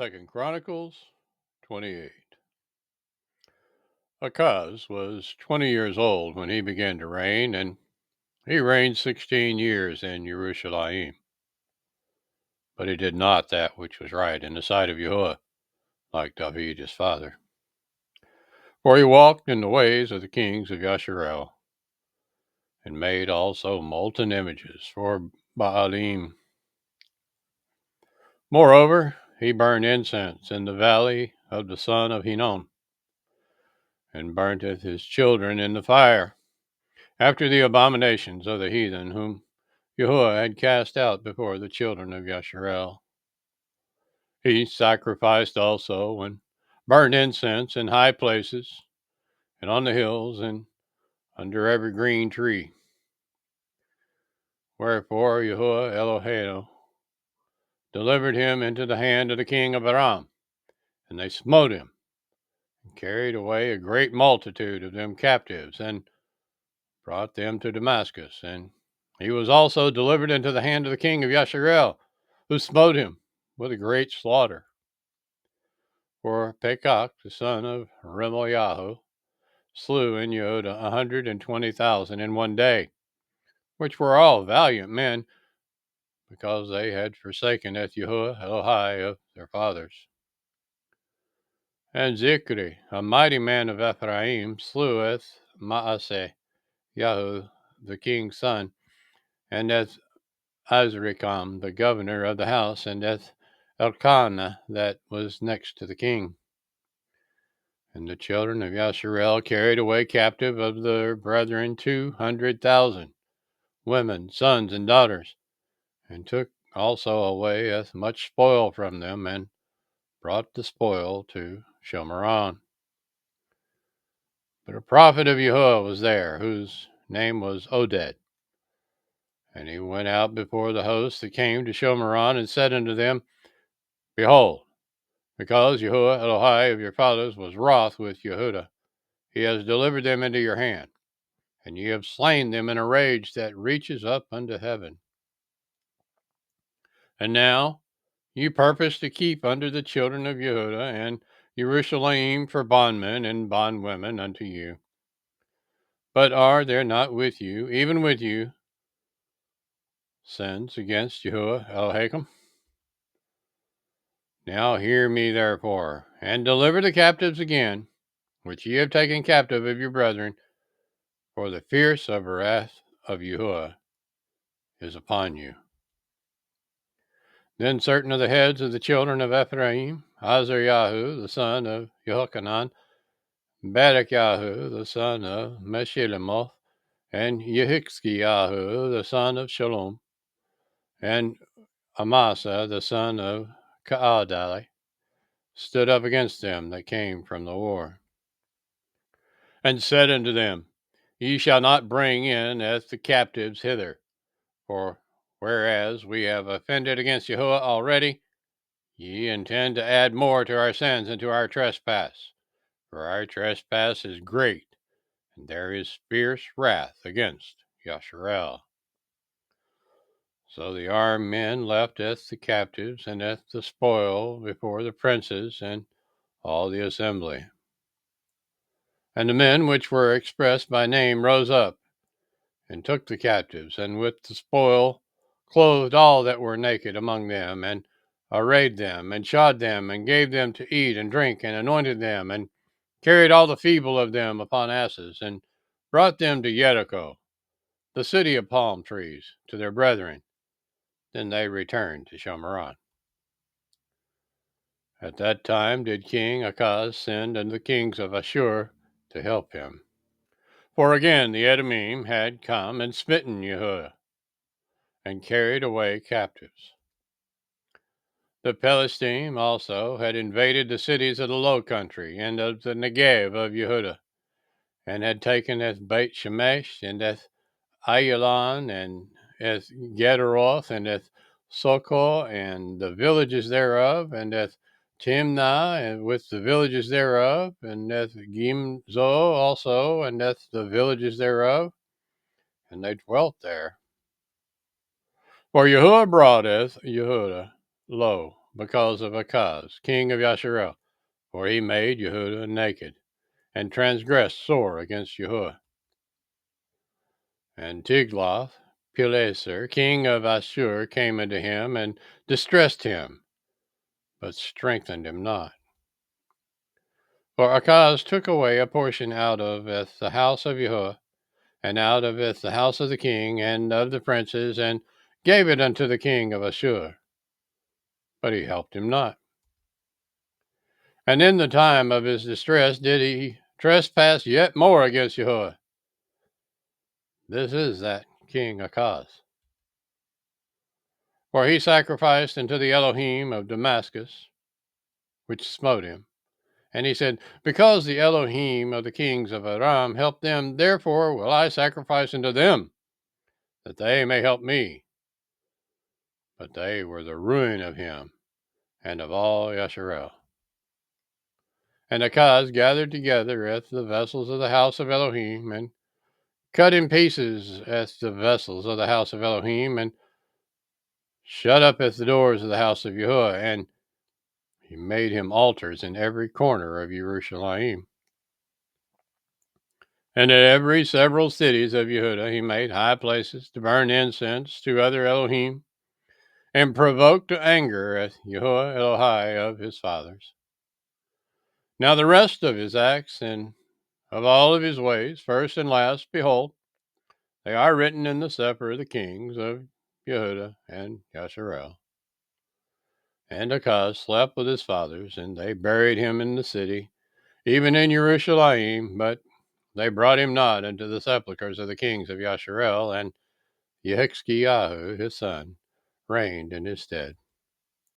Second Chronicles 28. Achaz was 20 years old when he began to reign, and he reigned 16 years in Jerusalem. But he did not that which was right in the sight of YAHUAH, like David his father. For he walked in the ways of the kings of Yasharel, and made also molten images for Baalim. Moreover, he burned incense in the valley of the son of Hinnom, and burneth his children in the fire, after the abominations of the heathen whom YAHUAH had cast out before the children of Yasharel. He sacrificed also and burned incense in high places, and on the hills, and under every green tree. Wherefore YAHUAH Eloheinu delivered him into the hand of the king of Aram, and they smote him, and carried away a great multitude of them captives, and brought them to Damascus. And he was also delivered into the hand of the king of Yasharel, who smote him with a great slaughter. For Pekach, the son of Remaliahu, slew in Yehuda 120,000 in one day, which were all valiant men, because they had forsaken YAHUAH Elohai of their fathers. And Zikri, a mighty man of Ephraim, sleweth Maaseh Yahu, the king's son, and Azrikam, the governor of the house, and Elkanah, that was next to the king. And the children of Yasharel carried away captive of their brethren 200,000, women, sons, and daughters, and took also away as much spoil from them, and brought the spoil to Shomeron. But a prophet of YAHUAH was there, whose name was Oded. And he went out before the host that came to Shomeron, and said unto them, Behold, because YAHUAH Elohai of your fathers was wroth with Yehudah, he has delivered them into your hand, and ye have slain them in a rage that reaches up unto heaven. And now ye purpose to keep under the children of Yehudah and Jerusalem for bondmen and bondwomen unto you. But are there not with you, even with you, sins against YAHUAH Elohim? Now hear me therefore, and deliver the captives again, which ye have taken captive of your brethren, for the fierce of wrath of YAHUAH is upon you. Then certain of the heads of the children of Ephraim, Azaryahu, the son of Yehochanan, Badakyahu, the son of Meshillemoth, and Yehizkiyahu, the son of Shalom, and Amasa, the son of Kaadali, stood up against them that came from the war, and said unto them, Ye shall not bring in as the captives hither, for whereas we have offended against YAHUAH already, ye intend to add more to our sins and to our trespass, for our trespass is great, and there is fierce wrath against Yasharel. So the armed men left the captives and the spoil before the princes and all the assembly. And the men which were expressed by name rose up, and took the captives, and with the spoil clothed all that were naked among them, and arrayed them, and shod them, and gave them to eat and drink, and anointed them, and carried all the feeble of them upon asses, and brought them to Jericho, the city of palm trees, to their brethren. Then they returned to Shomeron. At that time did King Achaz send unto the kings of Ashur to help him. For again the Edomim had come and smitten YAHUAH, and carried away captives. The Philistine also had invaded the cities of the low country and of the Negev of Yehudah, and had taken Beit Shemesh, and Ayalon, and Gederoth, and Soko, and the villages thereof, and Timnah, and with the villages thereof, and Gimzo also, and the villages thereof, and they dwelt there. For YAHUAH broughteth Yehudah low because of Achaz, king of Yasharel, for he made Yehudah naked, and transgressed sore against Yahuwah. And Tiglath-Pileser, king of Ashur, came unto him, and distressed him, but strengthened him not. For Achaz took away a portion out of the house of Yahuwah, and out of the house of the king, and of the princes, and gave it unto the king of Ashur. But he helped him not. And in the time of his distress did he trespass yet more against Yahuwah. This is that king Achaz. For he sacrificed unto the Elohim of Damascus, which smote him. And he said, because the Elohim of the kings of Aram helped them, therefore will I sacrifice unto them, that they may help me. But they were the ruin of him and of all Yasharel. And Achaz gathered together the vessels of the house of Elohim, and cut in pieces the vessels of the house of Elohim, and shut up the doors of the house of Yahuwah, and he made him altars in every corner of Jerusalem. And in every several cities of Yehudah he made high places to burn incense to other Elohim, and provoked to anger Yahuwah Elohai of his fathers. Now the rest of his acts and of all of his ways, first and last, behold, they are written in the Cepher of the kings of Yehudah and Yasharel. And Achaz slept with his fathers, and they buried him in the city, even in Jerusalem, but they brought him not into the sepulchres of the kings of Yasharel, and YHWH, his son, reigned in his stead.